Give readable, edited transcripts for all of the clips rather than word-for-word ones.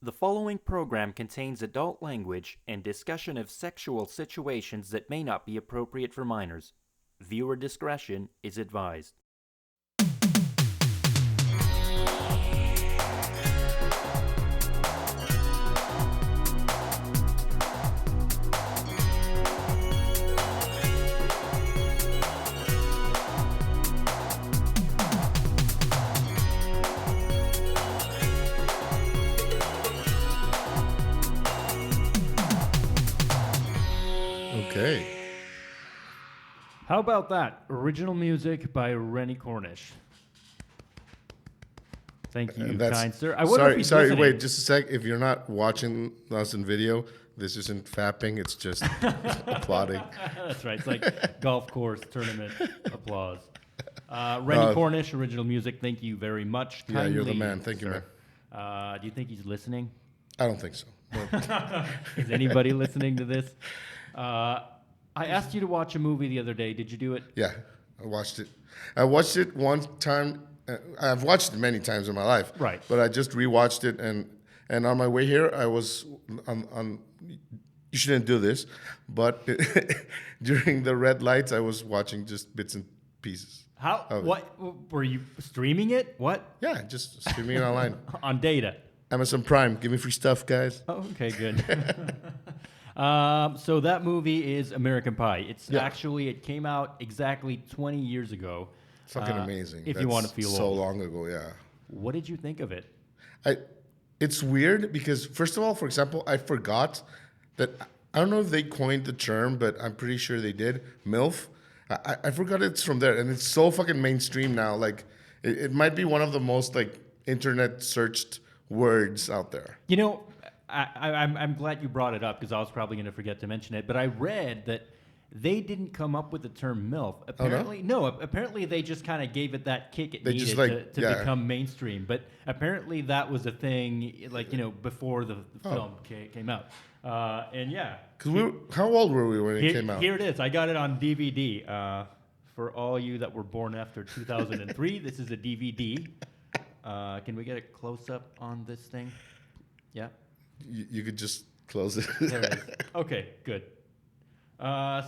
The following program contains adult language and discussion of sexual situations that may not be appropriate for minors. Viewer discretion is advised. Okay. How about that? Original music by Rennie Cornish. Thank you, And that's kind sir. I wonder if he's sorry. listening. Wait, just a sec. If you're not watching us in video, this isn't fapping. It's just applauding. That's right. It's like golf course tournament applause. Rennie Cornish, original music. Thank you very much. Yeah, you're the Kindly, man. Thank you, sir. man. Do you think he's listening? I don't think so. But Is anybody listening to this? I asked you to watch a movie the other day. Did you do it? yeah, I watched it. I watched it one time. I've watched it many times in my life. Right. But I just rewatched it, and on my way here, I was on. You shouldn't do this, but during the red lights, I was watching just bits and pieces. How? of it. What? Were you streaming it? What? Yeah, just streaming it online. On data? Amazon Prime, give me free stuff, guys. Oh, okay, good. So that movie is American Pie. It came out exactly 20 years ago. Fucking amazing. If you want to feel so old. long ago, yeah. What did you think of it? It's weird because first of all, for example, I forgot that I don't know if they coined the term, but I'm pretty sure they did. MILF. I forgot it's from there, and it's so fucking mainstream now. Like it might be one of the most like internet searched words out there. You know, I'm glad you brought it up because I was probably going to forget to mention it. But I read that they didn't come up with the term MILF. Apparently, apparently they just kind of gave it that kick it They needed just, like, to yeah. become mainstream. But apparently that was a thing, like, before the film came out. And yeah. Because how old were we when it came out? Here it is. I got it on DVD. For all you that were born after 2003, this is a DVD. Can we get a close-up on this thing? Yeah? You could just close it. There it is. Okay, good.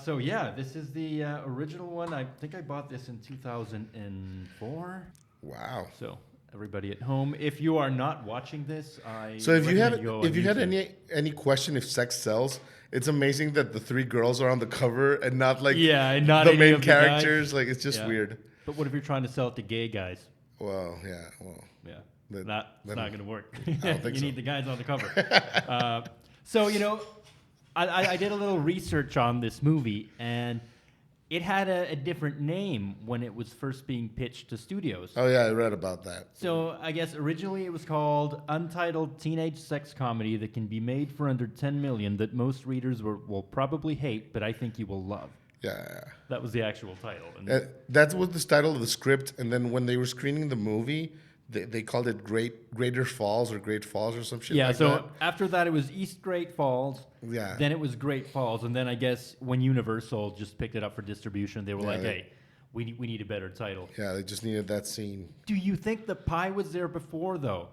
So yeah, this is the original one. I think I bought this in 2004. Wow. So everybody at home, if you are not watching this, So if you had recommend if you had YouTube. any question if sex sells, it's amazing that the three girls are on the cover and not like and not the any main of the guys. characters. Like it's just Yeah. weird. But what if you're trying to sell it to gay guys? Well, yeah. Well, Yeah, Then- it's not then going to work. don't think You so. need the guys on the cover. So I did a little research on this movie, and it had a different name when it was first being pitched to studios. oh yeah, I read about that. So I guess originally it was called Untitled Teenage Sex Comedy that can be made for under 10 million that most readers will probably hate, but I think you will love. Yeah. That was the actual title. And That was the title of the script, and then when they were screening the movie, they called it Greater Falls or Great Falls or some shit. yeah, like so that. after that it was East Great Falls. Yeah. Then it was Great Falls, and then I guess when Universal just picked it up for distribution, they were like, they- "Hey, we need a better title." Yeah, they just needed that scene. Do you think the pie was there before though?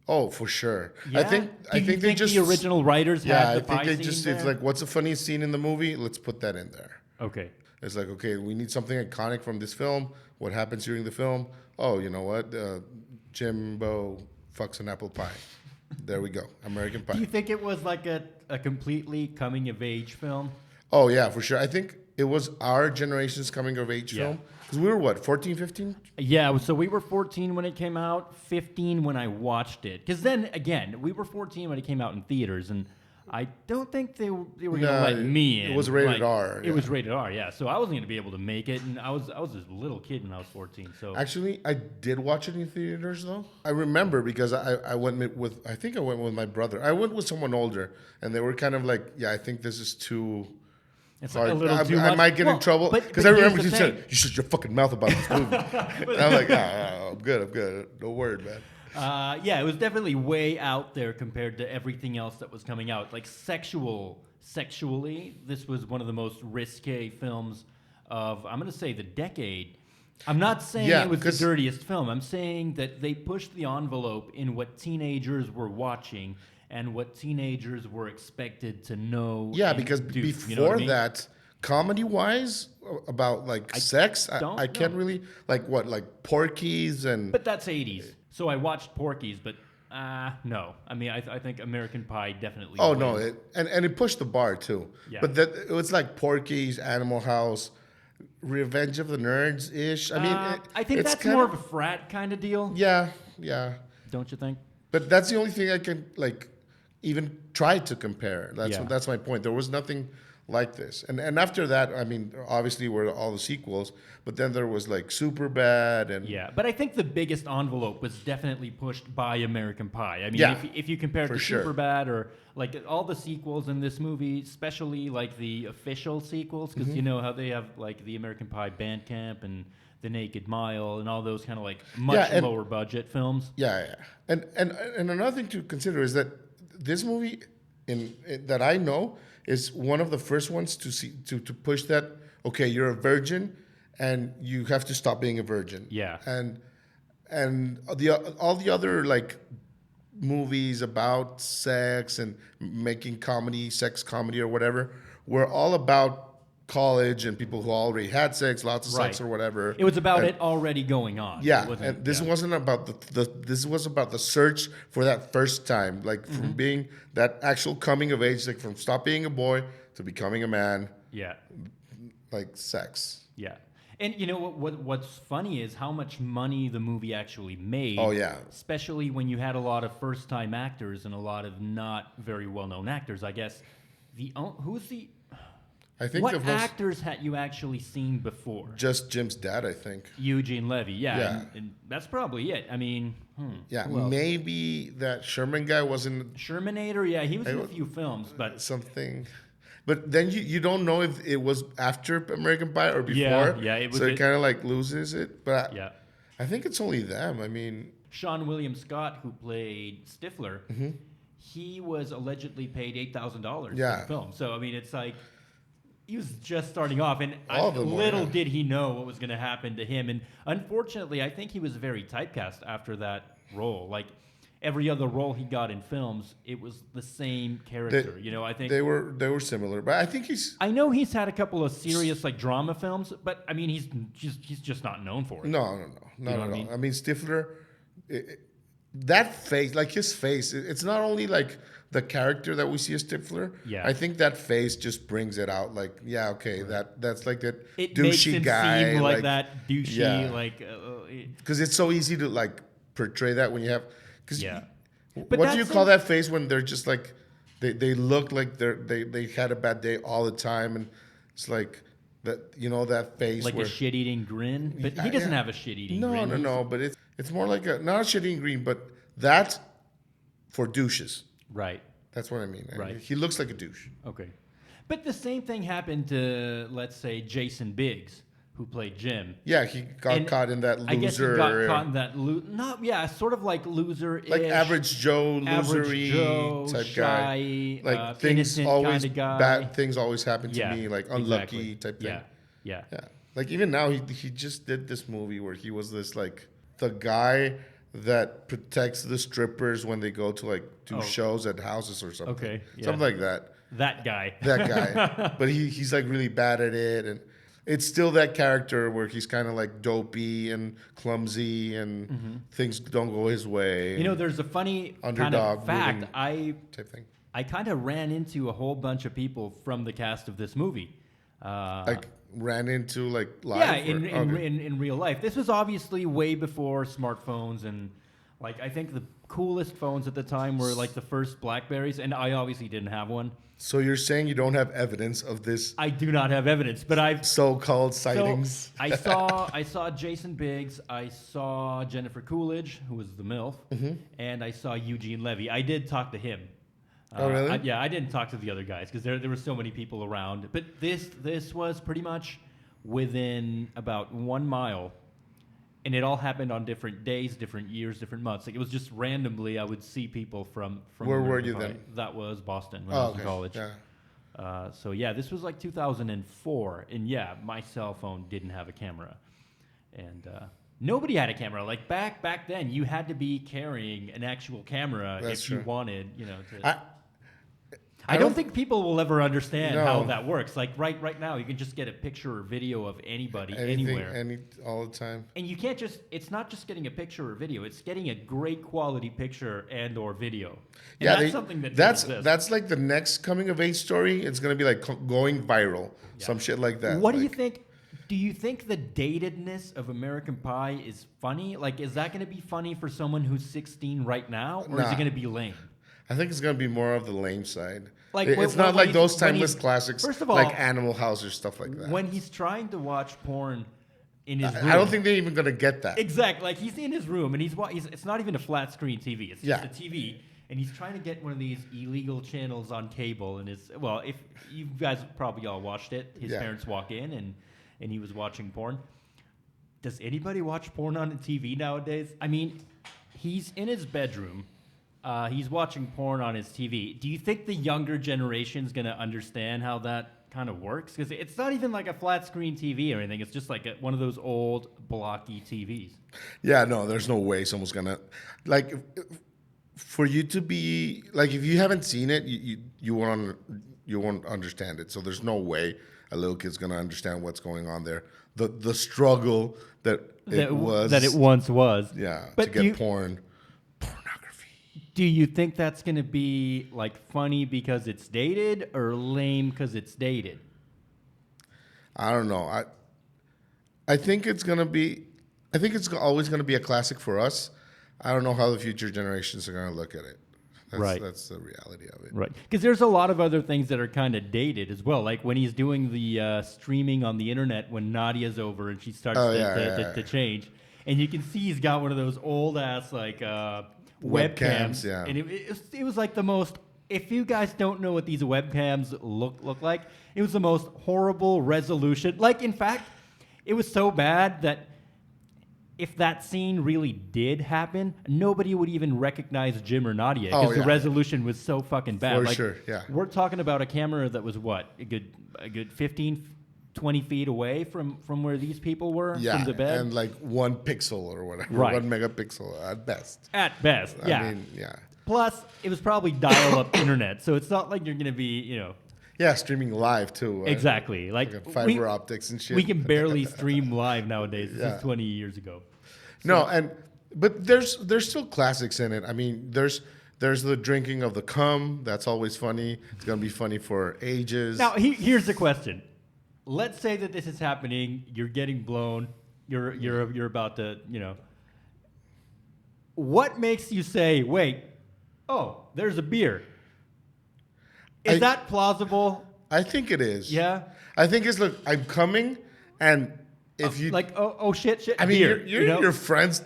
Oh, for sure. Yeah? I think Do you they just the original writers Yeah, had I the think pie they scene just there? it's like what's the funniest scene in the movie? Let's put that in there. Okay. It's like, okay, we need something iconic from this film. What happens during the film? Oh, you know what? Jimbo fucks an apple pie. There we go. American Do you Pie. think it was like a completely coming of age film? Oh, yeah, for sure. I think it was our generation's coming of age Yeah. film. Because we were what, 14, 15? Yeah, so we were 14 when it came out, 15 when I watched it. Because then, again, we were 14 when it came out in theaters, and I don't think they were going to No, let me in. it was rated Like, R, It yeah. was rated R, yeah. So I wasn't going to be able to make it, and I was a little kid when I was 14. So Actually, I did watch it in theaters, though. I remember because I went with, I think I went with my brother. I went with someone older, and they were kind of like, yeah, I think this is too... it's hard. like a little too I much. might get in trouble but because I here's remember the you thing. said you shut your fucking mouth about this movie. And I'm like, I'm good. No word, man. Yeah, it was definitely way out there compared to everything else that was coming out. Like sexually, this was one of the most risque films of, I'm going to say, the decade. I'm not saying Yeah, it was the 'cause- dirtiest film. I'm saying that they pushed the envelope in what teenagers were watching and what teenagers were expected to know. Yeah, and because do. before You know what I mean? that, comedy wise, about like sex, don't I can't know. really like Porky's and But that's 80s. So I watched Porky's, but no. I mean, I think American Pie definitely. oh no, wins. and it pushed the bar too. Yeah. But that it was like Porky's, Animal House, Revenge of the Nerds ish. I mean, I think it's that's kind more of a frat kind of deal. yeah, yeah. Don't you think? But that's the only thing I can like even try to compare. Yeah. That's my point. There was nothing like this. And after that, I mean, obviously were all the sequels, but then there was like Superbad and Yeah, but I think the biggest envelope was definitely pushed by American Pie. I mean, Yeah, if you compare it for to sure. Superbad or like all the sequels in this movie, especially like the official sequels, because Mm-hmm. you know how they have like the American Pie Bandcamp and the Naked Mile and all those kind of like much and- lower budget films. yeah. And another thing to consider is that this movie that I know is one of the first ones to push that okay, you're a virgin and you have to stop being a virgin. Yeah. And all the other like movies about sex and making comedy, sex comedy or whatever, were all about college and people who already had sex, lots of sex Right. or whatever. It was about And- it already going on. Yeah, It wasn't- and this yeah. wasn't about this was about the search for that first time, like from being that actual coming of age, like from stop being a boy to becoming a man, Yeah. like sex. Yeah. And you know what's funny is how much money the movie actually made. Oh, yeah. Especially when you had a lot of first-time actors and a lot of not very well-known actors. I guess who's the I think what the most actors had you actually seen before? just Jim's dad. I think. Eugene Levy. Yeah. Yeah. And that's probably it. I mean, Yeah, who else? maybe that Sherman guy wasn't Shermanator. Yeah, he was in a few films, but something. But then you don't know if it was after American Pie or before. Yeah, it was So it- it kind of like loses it. But yeah. I think it's only them. I mean, Sean William Scott, who played Stifler, he was allegedly paid $8,000 for Yeah. the film. So I mean, it's like he was just starting off, and All of them were, little yeah. did he know what was going to happen to him. And unfortunately, I think he was very typecast after that role. Like every other role he got in films, it was the same character. You know, I think they were similar. But I think he's I know he's had a couple of serious like drama films, but I mean, he's just not known for it. No, not know at what I all. mean? I mean, Stifler, that face, like his face, it's not only like the character that we see as Stifler. Yeah. I think that face just brings it out. Like, yeah, okay, that's like that It makes douchey him guy, seem like that douchey, yeah. like because it's so easy to like portray that when you have. Because yeah. what do you that's call a- that face when they're just like they look like they had a bad day all the time and it's like that that face like where a shit-eating grin, but he Yeah, doesn't yeah. have a shit-eating No, grin. no, but it's more like not a shitty green, but that for douches. Right. That's what I mean. And Right. he looks like a douche. Okay. But the same thing happened to, let's say, Jason Biggs, who played Jim. Yeah, he got And caught in that loser. I guess he got caught in that sort of like loser, like average Joe, average losery Joe, type shy, guy. Like things innocent always kind of guy. bad things always happen to Yeah, me, like exactly. unlucky type thing. Yeah. Yeah. Like even now he just did this movie where he was this like the guy that protects the strippers when they go to like do shows at houses or something. Okay, yeah. Something like that. That guy. That guy. But he's like really bad at it and it's still that character where he's kind of like dopey and clumsy and things don't go his way. You know, there's a funny kind Underdog of fact. moving type thing. I kind of ran into a whole bunch of people from the cast of this movie. Like ran into like live. Yeah, or- okay. in real life. This was obviously way before smartphones and like I think the coolest phones at the time were like the first Blackberries, and I obviously didn't have one. So you're saying you don't have evidence of this I do not have evidence, but I've so-called so sightings? I saw Jason Biggs, I saw Jennifer Coolidge, who was the MILF, and I saw Eugene Levy. I did talk to him. Oh, really? I didn't talk to the other guys because there were so many people around. But this was pretty much within about 1 mile, and it all happened on different days, different years, different months. Like it was just randomly, I would see people from. Where were American you Pie. then? That was Boston when I Oh, was okay. in college. Yeah. So yeah, this was like 2004, and yeah, my cell phone didn't have a camera, and nobody had a camera. Like back then, you had to be carrying an actual camera That's if you true. wanted, to. I I don't don't- think people will ever understand how No. that works. Like right now, you can just get a picture or video of anybody Anything, anywhere. all the time. And you can't it's not just getting a picture or video, it's getting a great quality picture and or video. And that's something that that's doesn't exist. that's like the next coming of age story. It's gonna be like going viral, some shit like that. What do you Like, think? Do you think the datedness of American Pie is funny? Like, is that going to be funny for someone who's 16 right now, or is it Nah. going to be lame? I think it's gonna be more of the lame side. Like, It's when- not when like he's- those when timeless he's- classics, first of all, like Animal House or stuff like that. When he's trying to watch porn in his room, I don't think they're even gonna get that. exactly. Like he's in his room and he's it's not even a flat screen TV. It's just Yeah. a TV, and he's trying to get one of these illegal channels on cable. And if you guys probably all watched it, his Yeah. parents walk in and he was watching porn. Does anybody watch porn on the TV nowadays? I mean, he's in his bedroom. He's watching porn on his TV. Do you think the younger generation's going to understand how that kind of works? Because it's not even like a flat screen TV or anything. It's just like one of those old blocky TVs. Yeah, no, there's no way someone's gonna like for you to be like if you haven't seen it, you won't understand it. So there's no way a little kid's gonna understand what's going on there. The struggle that it once was. yeah, But to get pornography. Do you think that's going to be like funny because it's dated or lame because it's dated? I don't know. I think it's gonna be. I think it's always gonna be a classic for us. I don't know how the future generations are gonna look at it. Right. That's the reality of it. Right. Because there's a lot of other things that are kind of dated as well. Like when he's doing the streaming on the internet when Nadia's over and she starts to change. And you can see he's got one of those old ass like webcams. Yeah. And it was like the most, if you guys don't know what these webcams look like, it was the most horrible resolution. Like, in fact, it was so bad that if that scene really did happen, nobody would even recognize Jim or Nadia because the resolution was so fucking bad. For like, sure, yeah. We're talking about a camera that was what, a good 15, 20 feet away from where these people were Yeah, from the bed. and like 1 pixel or whatever, Right. 1 megapixel at best. At best, yeah. I mean, yeah. Plus, it was probably dial-up internet, so it's not like you're going to be, Yeah, streaming live too. Right? exactly. Like fiber optics and shit. We can barely stream live nowadays. This Yeah. is 20 years ago. No, but there's still classics in it. I mean, there's the drinking of the cum. That's always funny. It's gonna be funny for ages. Now, here's the question. Let's say that this is happening. You're getting blown. You're about to, What makes you say, wait, oh, there's a beer? Is that plausible? I think it is. Yeah. I think it's look. I'm coming, and if you like, oh shit. I mean, beer, you're in your friend's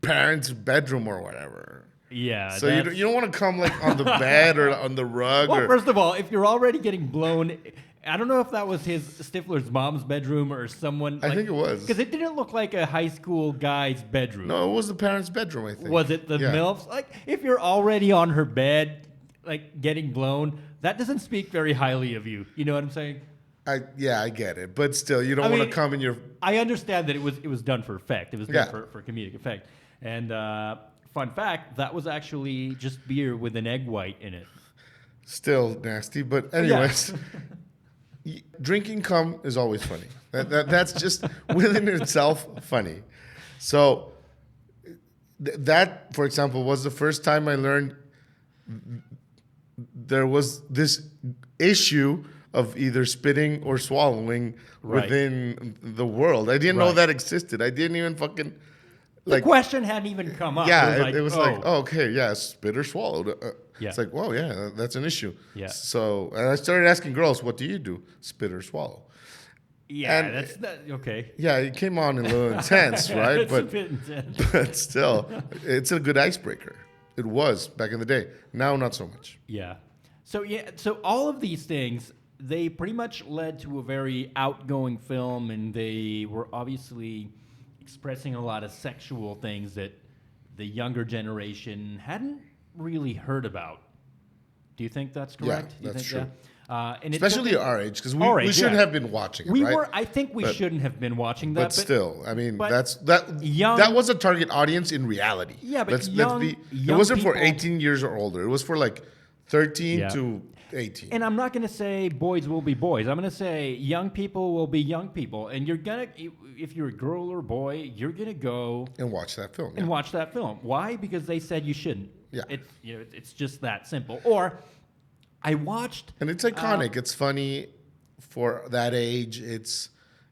parents' bedroom or whatever. Yeah. So you don't want to come like on the bed or on the rug. Well, or, first of all, if you're already getting blown, I don't know if that was his Stifler's mom's bedroom or someone. I think it was. Because it didn't look like a high school guy's bedroom. No, it was the parents' bedroom. I think. Was it the Yeah. MILF's? Like, if you're already on her bed, like getting blown, that doesn't speak very highly of you. You know what I'm saying? I get it, but still, you don't I want to mean, come in your. I understand that it was done for effect. It was done Yeah. for comedic effect. And fun fact, that was actually just beer with an egg white in it. Still nasty, but anyways, drinking cum is always funny. That's just within itself funny. So that, for example, was the first time I learned there was this issue of either spitting or swallowing Right. within the world. I didn't know Right. that existed. I didn't even fucking The question hadn't even come up. yeah, it was like, oh, okay, yeah, spit or swallowed. Yeah. It's like, whoa, yeah, that's an issue. Yeah. So, and I started asking girls, what do you do? Spit or swallow? yeah, and- that's not, okay. Yeah, it came on a little intense, right? It's a But bit intense. but still, it's a good icebreaker. It was back in the day. Now, not so much. Yeah. So all of these things, they pretty much led to a very outgoing film, and they were obviously expressing a lot of sexual things that the younger generation hadn't really heard about. Do you think that's Yeah, correct? Do you that's think, true. Yeah? And it Especially took- our age, because Our we age, should yeah. have been watching it, we right? were. I think we But- shouldn't have been watching that. But still, I mean, but that young- was a target audience in reality. Yeah, but It young wasn't for people- 18 years or older. It was for like 13 Yeah. to 18. And I'm not going to say boys will be boys. I'm going to say young people will be young people. And you're going to, if you're a girl or boy, you're going to go And watch that film. and watch that film. Why? Because they said you shouldn't. Yeah. It's just that simple. Or I watched. And it's iconic. It's funny for that age.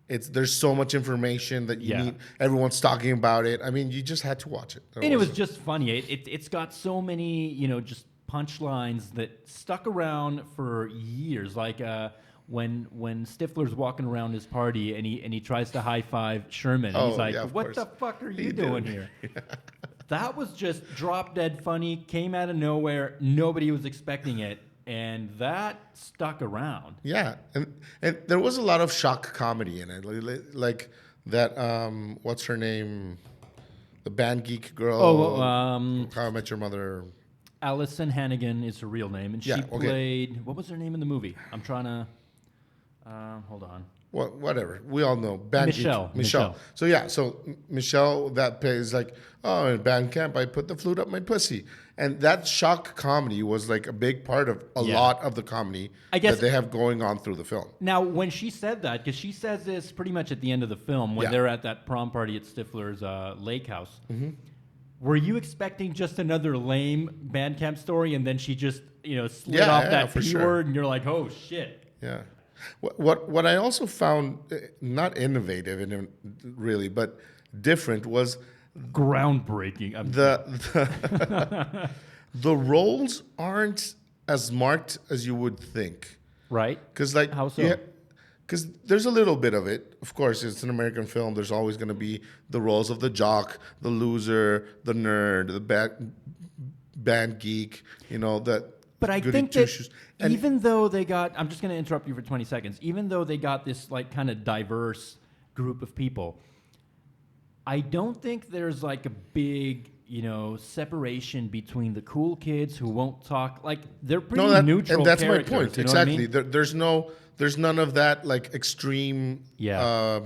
There's so much information that you Yeah. need. Everyone's talking about it. I mean, you just had to watch it. And it was just funny. It's got so many, just punchlines that stuck around for years. Like when Stifler's walking around his party and he tries to high five Sherman, and he's like, yeah, of "What course. the fuck are He you did. doing here?" That was just drop dead funny. Came out of nowhere. Nobody was expecting it, and that stuck around. Yeah, and there was a lot of shock comedy in it, like that. What's her name? The band geek girl. How I Met Your Mother. Allison Hannigan is her real name, and she Yeah, okay. played. What was her name in the movie? I'm trying to. Hold on. Whatever. We all know band Michelle. geek. Michelle. So yeah, Michelle that plays like, oh, in band camp I put the flute up my pussy, and that shock comedy was like a big part of a Yeah. lot of the comedy I guess- that they have going on through the film. Now, when she said that, because she says this pretty much at the end of the film when Yeah. they're at that prom party at Stifler's lake house, were you expecting just another lame band camp story, and then she just slid Yeah, off yeah, that for P sure. word, and you're like, oh shit. Yeah. What I also found not innovative in really, but different was Groundbreaking. the roles aren't as marked as you would think. Right? Because like How so? Because there's a little bit of it. Of course, it's an American film. There's always going to be the roles of the jock, the loser, the nerd, the band geek. That. But I goody think that two-shoes. And even though they got, I'm just going to interrupt you for 20 seconds, even though they got this like kind of diverse group of people, I don't think there's like a big, separation between the cool kids who won't talk. Like they're pretty neutral and that's my characters, point. you know what I Exactly. mean? There's none of that like extreme Yeah.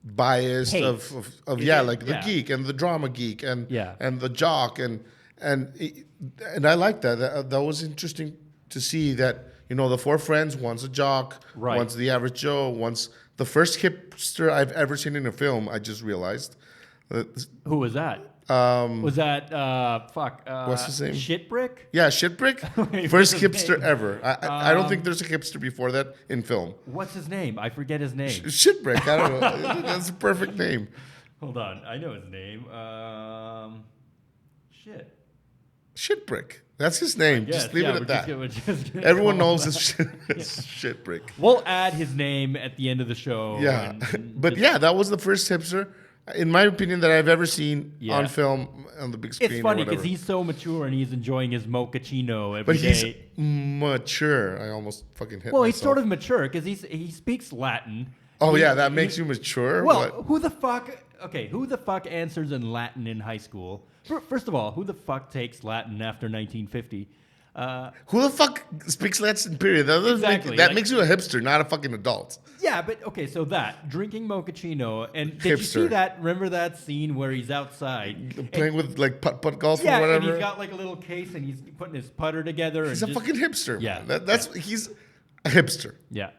bias Hate. of Yeah, like the yeah. geek and the drama geek and Yeah. and the jock and I like that. That was interesting to see that the four friends, one's a jock, Right. one's the average Joe, one's the first hipster I've ever seen in a film. I just realized. Who was that? Was that, What's his name? Shitbrick? Yeah, Shitbrick, Wait, first what's his hipster name? ever. I don't think there's a hipster before that in film. What's his name? I forget his name. Shitbrick, I don't know. That's a perfect name. Hold on. I know his name. Shit. Shitbrick. That's his name. Yes, Just leave it we're at that. we're just gonna Everyone call him knows that. it's Shitbrick. We'll add his name at the end of the show. Yeah, and but just- yeah, that was the first hipster, in my opinion, that I've ever seen Yeah. on film on the big screen. It's funny or because whatever. he's so mature and he's enjoying his mochaccino every But he's day. mature. I almost fucking hit Well, myself. he's sort of mature because he speaks Latin. Oh He- yeah, that makes you mature. Well, What? who the fuck? Okay, who the fuck answers in Latin in high school? First of all, who the fuck takes Latin after 1950? Who the fuck speaks Latin? Period. That, doesn't Exactly, make, that like- makes you a hipster, not a fucking adult. Yeah, but okay, so that drinking mochaccino, and did you see Hipster. that? Remember that scene where he's outside? Playing with like putt golf Yeah, or whatever. and he's got like a little case, and he's putting his putter together. He's a and just, fucking hipster. Yeah, Man. That's he's a hipster. yeah.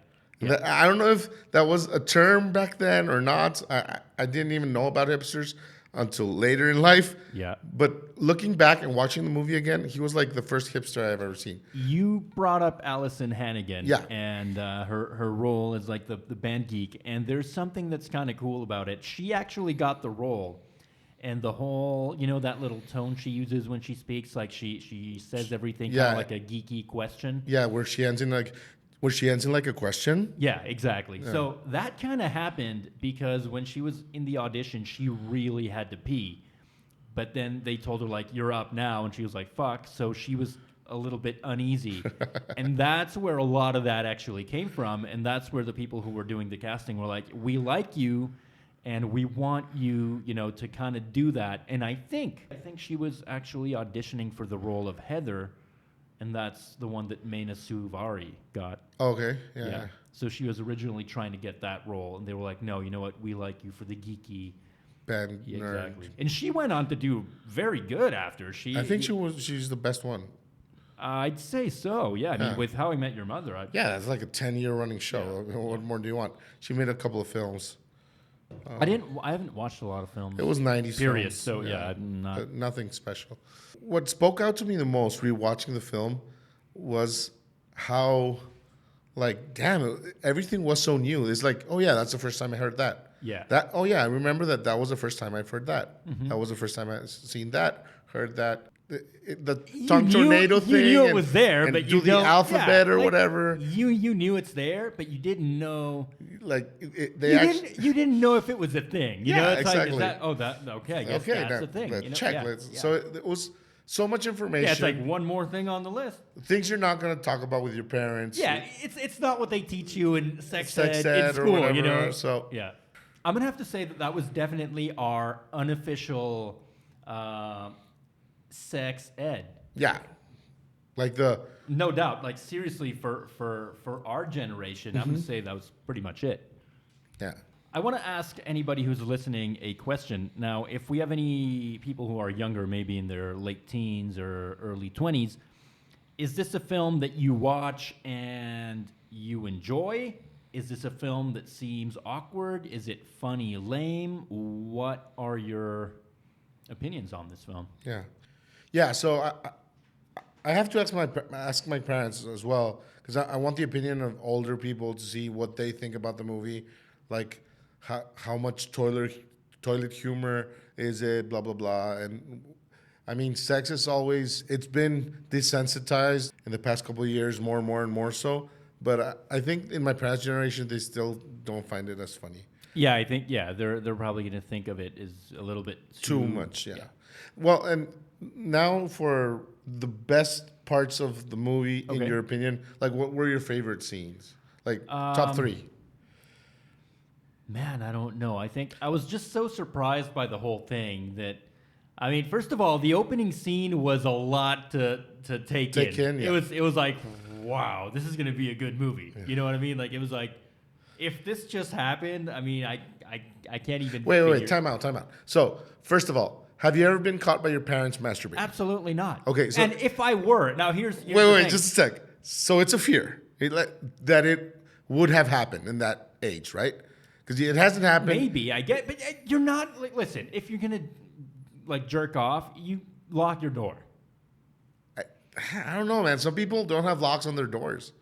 I don't know if that was a term back then or not. I didn't even know about hipsters until later in life. Yeah. But looking back and watching the movie again, he was like the first hipster I've ever seen. You brought up Allison Hannigan, Yeah. and her role as like the band geek, and there's something that's kind of cool about it. She actually got the role, and the whole that little tone she uses when she speaks, like she says everything kind Yeah. of like a geeky question. Yeah, where she ends in like a question. Yeah, exactly. So that kind of happened because when she was in the audition, she really had to pee. But then they told her, like, you're up now. And she was like, fuck. So she was a little bit uneasy. And that's where a lot of that actually came from. And that's where the people who were doing the casting were like, we like you and we want you, to kind of do that. And I think she was actually auditioning for the role of Heather and that's the one that Mena Suvari got. Okay, yeah. Yeah. So she was originally trying to get that role, and they were like, "No, you know what? We like you for the geeky." Band Yeah, nerd. exactly. And she went on to do very good after. I think she's the best one. I'd say so. Yeah. I mean, Yeah. with How I Met Your Mother. Yeah, it's like a 10-year running show. Yeah. What more do you want? She made a couple of films. I haven't watched a lot of films. It was 90s period. films. So yeah, I'm not. Nothing special. What spoke out to me the most rewatching the film was how, like, damn, everything was so new. It's like, oh yeah, that's the first time I heard that. Yeah. Oh yeah, I remember that. That was the first time I've heard that. That was the first time I've seen that, heard that. The tongue tornado thing. You knew it and- was there, and but do you the don't- alphabet yeah, or like, whatever. You knew it's there, but you didn't know. Like they actually. You didn't know if it was a thing. You Yeah, know, it's exactly. like, okay? I guess Okay, that's a thing. the you know? check. Yeah, yeah. So it was so much information. Yeah, it's like one more thing on the list. Things you're not going to talk about with your parents. Yeah, it's not what they teach you in sex Sex ed ed in or school. whatever, You know, so- yeah. I'm gonna have to say that was definitely our unofficial sex ed. Yeah. Like the No doubt. Like seriously, for our generation, I'm gonna say that was pretty much it. yeah. I want to ask anybody who's listening a question. Now, if we have any people who are younger, maybe in their late teens or early 20s, is this a film that you watch and you enjoy? Is this a film that seems awkward? Is it funny, lame? What are your opinions on this film? Yeah. Yeah, so I have to ask my parents as well because I want the opinion of older people to see what they think about the movie, like how much toilet humor is it, blah blah blah, and I mean, sex is it's been desensitized in the past couple of years, more and more and more so. But I think in my parents' generation, they still don't find it as funny. Yeah, I think they're probably going to think of it as a little bit Too much, yeah. Well, and now for the best parts of the movie, in Okay. your opinion, like what were your favorite scenes? Like top 3. Man, I don't know. I think I was just so surprised by the whole thing that, I mean, first of all, the opening scene was a lot to take in. Yeah. It was like, wow, this is going to be a good movie. Yeah. You know what I mean? Like, it was like, if this just happened, I mean, I can't even. Wait, time out. So first of all, have you ever been caught by your parents masturbating? Absolutely not. Okay, so- and if I were, now here's the Wait, thing. just a sec. So it's a fear that it would have happened in that age, right? Because it hasn't happened. Maybe I get, but you're not like. Listen, if you're gonna like jerk off, you lock your door. I don't know, man. Some people don't have locks on their doors.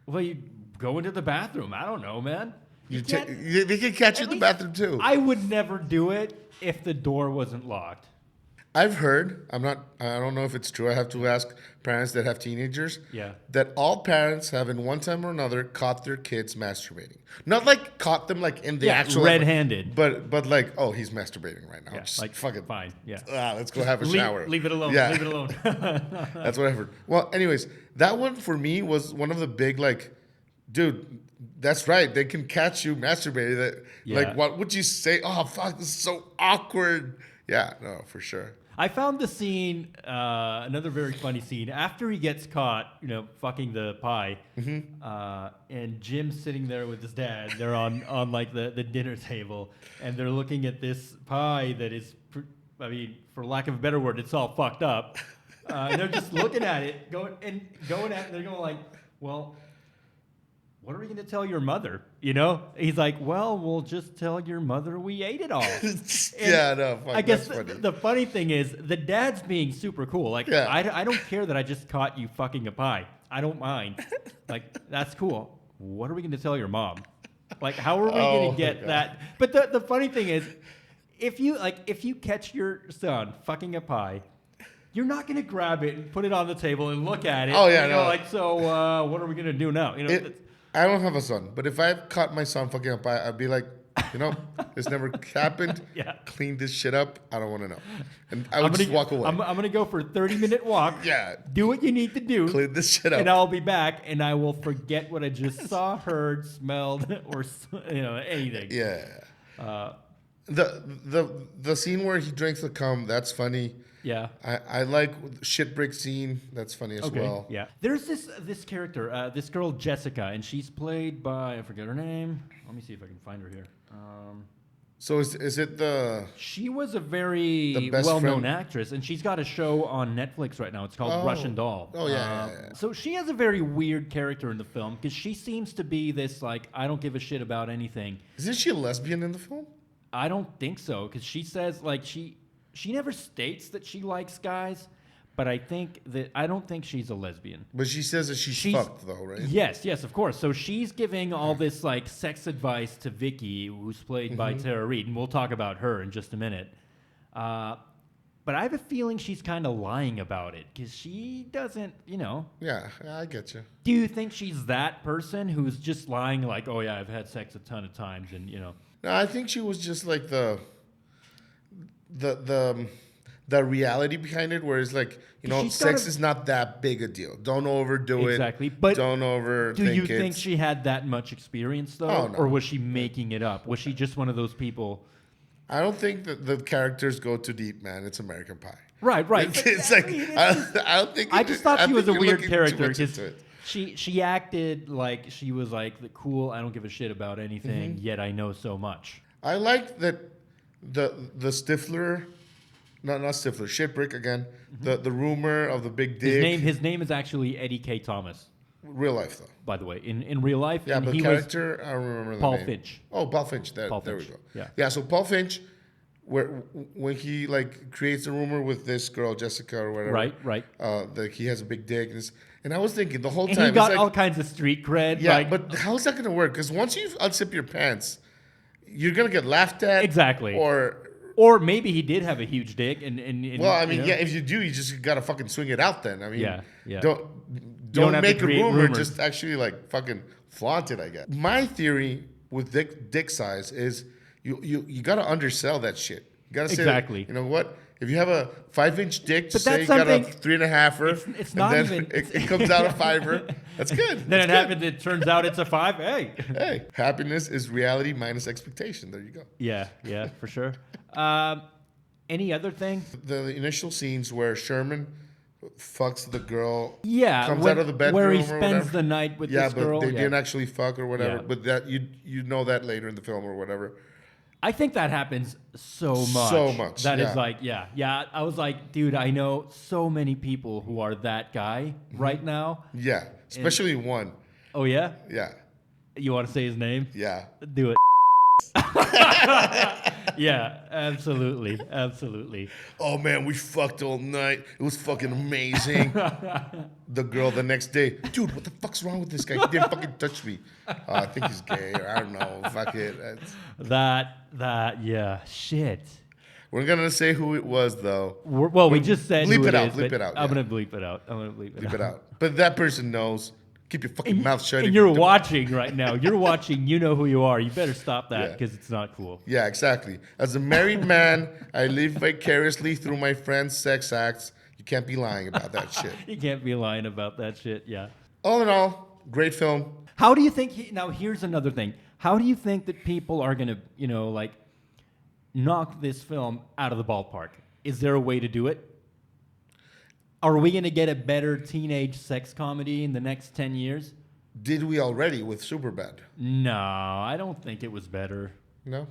Well, you go into the bathroom. I don't know, man. They can catch you in the bathroom too. I would never do it if the door wasn't locked. I've heard, I don't know if it's true. I have to ask parents that have teenagers. Yeah. That all parents have in one time or another caught their kids masturbating. Not like caught them like in the actual red-handed. But like, oh, he's masturbating right now. Yeah, Just like fuck it. fine. Yeah. Let's go have a shower. Leave it alone. Yeah. Leave it alone. That's what I heard. Well, anyways, that one for me was one of the big like, dude, that's right. They can catch you masturbating. Yeah. Like, what would you say? Oh, fuck, this is so awkward. Yeah, no, for sure. I found the scene, another very funny scene, after he gets caught, fucking the pie, and Jim's sitting there with his dad. They're on like the dinner table, and they're looking at this pie that is, for lack of a better word, it's all fucked up. And they're just looking at it, going at it, they're going like, well, what are we going to tell your mother? He's like, well, we'll just tell your mother we ate it all. Yeah, no, fuck, I guess that's funny. the funny thing is the dad's being super cool. Like, Yeah. I don't care that I just caught you fucking a pie. I don't mind. Like, that's cool. What are we going to tell your mom? Like, how are we going to get that? But the funny thing is, if you catch your son fucking a pie, you're not going to grab it and put it on the table and look at it. Oh, yeah, and no. go like, so what are we going to do now? I don't have a son, but if I've caught my son fucking up, I'd be like, this never happened. Yeah. Clean this shit up. I don't want to know. And I would just walk away. I'm going to go for a 30-minute walk. Yeah. Do what you need to do. Clean this shit up. And I'll be back, and I will forget what I just saw, heard, smelled, or anything. Yeah. The scene where he drinks the cum, that's funny. Yeah. I like shit brick scene. That's funny as well. Yeah. There's this character, this girl Jessica, and she's played by I forget her name. Let me see if I can find her here. So is it the She was a very best well-known friend? actress, and she's got a show on Netflix right now. It's called Russian Doll. Oh, yeah. So she has a very weird character in the film because she seems to be this like I don't give a shit about anything. Isn't she a lesbian in the film? I don't think so because she says like she never states that she likes guys, but I don't think she's a lesbian. But she says that she's fucked though, right? Yes, of course. So she's giving all this like sex advice to Vicky, who's played by Tara Reid, and we'll talk about her in just a minute. But I have a feeling she's kind of lying about it because she doesn't, Yeah, I get you. Do you think she's that person who's just lying like, oh yeah, I've had sex a ton of times and No, I think she was just like the reality behind it, where it's like, sex is not that big a deal. Don't overdo it. Exactly. But don't overthink it. do you think she had that much experience though? Oh, no. Or was she making it up? Was she just one of those people? I don't think that the characters go too deep, man. It's American Pie. Right. It's like I don't think. I just thought she was a you're weird looking too character much because into it. she acted like she was like the cool. I don't give a shit about anything. Mm-hmm. Yet I know so much. I like that the Stifler, not Stifler, Shitbrick again. The rumor of the big dick. His name is actually Eddie K. Thomas. Real life though. By the way, in real life, Yeah, and but he character, I don't remember the Paul name. Finch. Oh, Paul Finch. There we Finch, go. yeah. So Paul Finch, when he like creates a rumor with this girl Jessica or whatever, Right. That he has a big dick, and I was thinking the whole And time he got it's like, all kinds of street cred. yeah, like, but how's that gonna work? Because once you unzip your pants, you're gonna get laughed at. Exactly. Or maybe he did have a huge dick, and well, I mean, yeah, if you do, you just gotta fucking swing it out. Then I mean, Yeah. Don't have to make a create rumor, rumors. just actually like fucking flaunt it, I guess. My theory with dick size is you got to undersell that shit. You got to say, Exactly. you know what? If you have a 5-inch dick, just But say you that's got a something- 3.5er. It's and not then even- It comes out a 5er. That's good. then That's it good. happened. It turns out it's a 5. Hey. Hey, happiness is reality minus expectation. There you go. Yeah, for sure. Any other thing? The initial scenes where Sherman fucks the girl. Yeah, comes out of the bedroom where he or spends whatever. the night with Yeah, this girl. but they didn't actually fuck or whatever. Yeah. But that you know that later in the film or whatever. I think that happens so much. So much, That is yeah. like, yeah. I was like, dude, I know so many people who are that guy right now. Yeah, especially one. Oh yeah, Yeah, you want to say his name? yeah. Do it. Yeah, absolutely. Oh man, we fucked all night. It was fucking amazing. The girl the next day, dude, what the fuck's wrong with this guy? He didn't fucking touch me. I think he's gay, or I don't know. Fuck it. Yeah, shit. We're gonna say who it was though. We just said bleep who it out, is, bleep but it out, I'm yeah. gonna bleep it out. Leave it out. But that person knows. Keep your fucking mouth shut. And if you're you don't. watching right now. You're watching. You know who you are. You better stop that Yeah. because it's not cool. Yeah, exactly. As a married man, I live vicariously through my friends' sex acts. You can't be lying about that shit. You can't be lying about that shit. Yeah. All in all, great film. How do you think? Now, here's another thing. How do you think that people are gonna, like, knock this film out of the ballpark? Is there a way to do it? Are we gonna get a better teenage sex comedy in the next 10 years? Did we already with Superbad? No, I don't think it was better. No?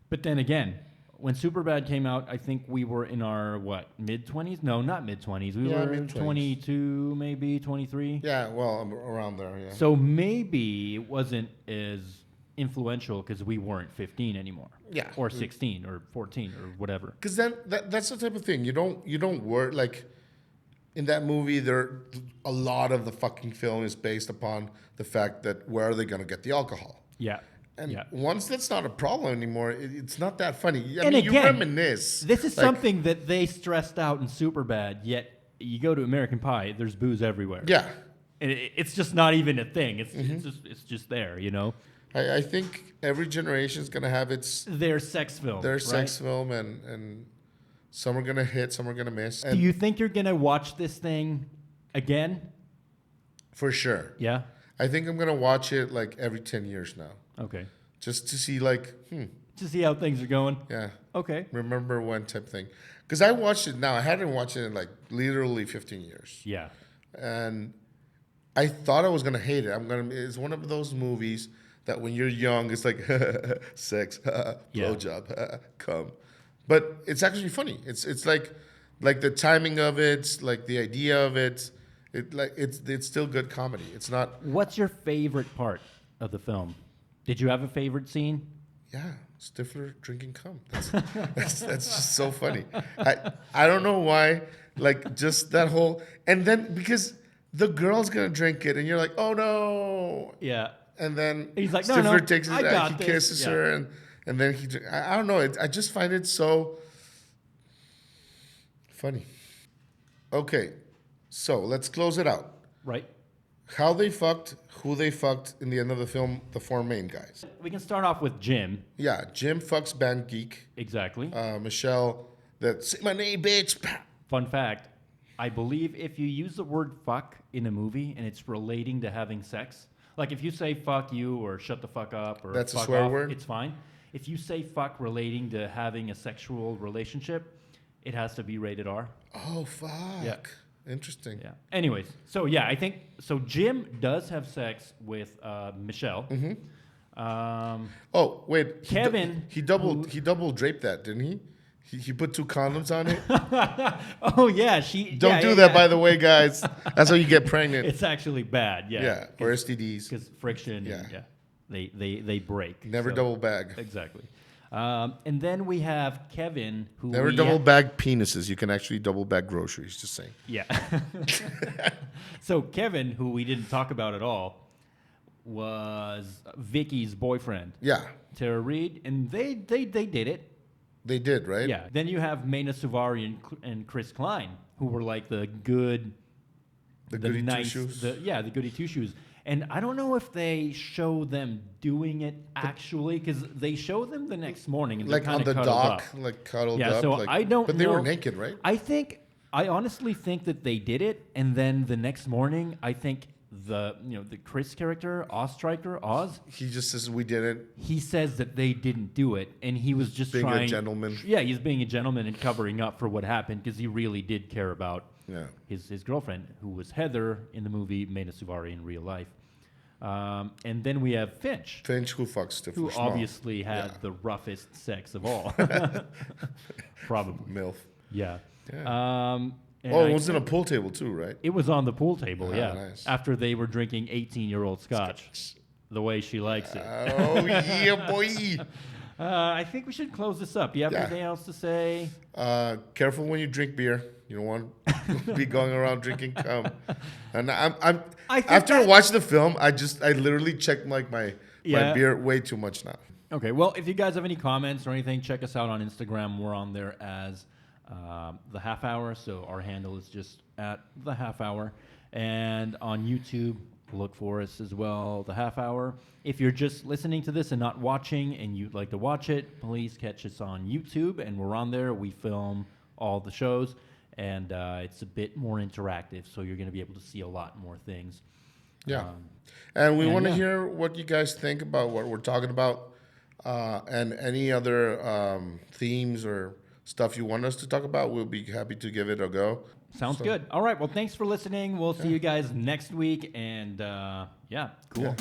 But then again, when Superbad came out, I think we were in our, mid-20s? No, not mid-20s. We Yeah, were mid-20s. 22, maybe 23. Yeah, well, I'm around there, yeah. So maybe it wasn't as influential because we weren't 15 anymore. Yeah. Or 16 or 14 or whatever. Because then that's the type of thing. You don't work, like, in that movie, a lot of the fucking film is based upon the fact that where are they going to get the alcohol? Yeah. And yeah. once that's not a problem anymore, it's not that funny. I And mean, you again, reminisce. This is like, something that they stressed out in Superbad, yet you go to American Pie, there's booze everywhere. Yeah. And it's just not even a thing. It's Mm-hmm. it's just there, you know? I think every generation is going to have Their sex film. their right? sex film, and some are going to hit, some are going to miss. Do And you think you're going to watch this thing again? for sure. Yeah? I think I'm going to watch it like every 10 years now. Okay. Just to see like, To see how things are going? yeah, Okay. remember when type thing. Because I watched it now. I hadn't watched it in like literally 15 years. Yeah. And I thought I was gonna hate it. It's one of those movies that when you're young, it's like sex, blowjob, come. But it's actually funny. It's like the timing of it, like the idea of it. It's still good comedy. It's not. What's your favorite part of the film? Did you have a favorite scene? Yeah, Stifler drinking cum. That's just so funny. I don't know why. Like just that whole, and then because the girl's gonna drink it, and you're like, oh no. Yeah. And then he's like, no, Stifler no, takes it I out, got he this. kisses her, and then I don't know. I just find it so funny. Okay, so let's close it out. Right. How they fucked, who they fucked in the end of the film, the four main guys. We can start off with Jim. Yeah, Jim fucks Band Geek. Exactly. Michelle, say my name, bitch. Fun fact, I believe if you use the word fuck in a movie and it's relating to having sex, like if you say fuck you or shut the fuck up or That's a fuck swear off, word? it's fine. If you say fuck relating to having a sexual relationship, it has to be rated R. Oh, fuck. Yeah. Interesting. Yeah. Anyways, so yeah, I think so. Jim does have sex with Michelle. Mm-hmm. Oh, wait. Kevin, He double draped that, didn't he? He put 2 condoms on it. Oh yeah, Don't do that, by the way, guys. That's how you get pregnant. It's actually bad. Yeah. Yeah, or STDs. Because friction. Yeah. And, they break. Never so- double bag. Exactly. And then we have Kevin, who Never double bag penises. You can actually double bag groceries. Just saying. Yeah. So Kevin, who we didn't talk about at all, was Vicky's boyfriend. Yeah, Tara Reid, and they did it. they did, right? Yeah. Then you have Mena Suvari and Chris Klein, who were like the good, The goody two-shoes? the goody two shoes. And I don't know if they show them doing it actually, because they show them the next morning and Like they're on kinda the cuddled dock, up. like cuddled Yeah, up. so like, I don't But they were know. naked, right? I honestly think that they did it, and then the next morning, I think the Chris character, Oz, He just says we did it. he says that they didn't do it, and he was just Being a trying. gentleman. Yeah, he's being a gentleman and covering up for what happened because he really did care about Yeah. his girlfriend, who was Heather in the movie, Mena Suvari in real life. And then we have Finch, Finch, who fucks Stifler who Small. obviously had the roughest sex of all. Probably. MILF. Yeah. Yeah. And Oh, I it was in a think pool table too, right? it was on the pool table, Ah, yeah. nice. After they were drinking 18-year-old scotch, the way she likes it. Oh, yeah, boy. I think we should close this up. Do you have Yeah. anything else to say? Careful when you drink beer. You don't want to be going around drinking cum. And I think after I that- watched the film, I literally checked like my Yeah. beer way too much now. Okay, well, if you guys have any comments or anything, check us out on Instagram. We're on there as The Half Hour, so our handle is just at The Half Hour. And on YouTube, look for us as well, The Half Hour. If you're just listening to this and not watching and you'd like to watch it, please catch us on YouTube, and we're on there. We film all the shows, and it's a bit more interactive, so you're going to be able to see a lot more things. Yeah. And we and want to yeah. hear what you guys think about what we're talking about and any other themes or stuff you want us to talk about. We'll be happy to give it a go. Sounds good. All right, well, thanks for listening. We'll see you guys next week, and yeah, cool. Yeah.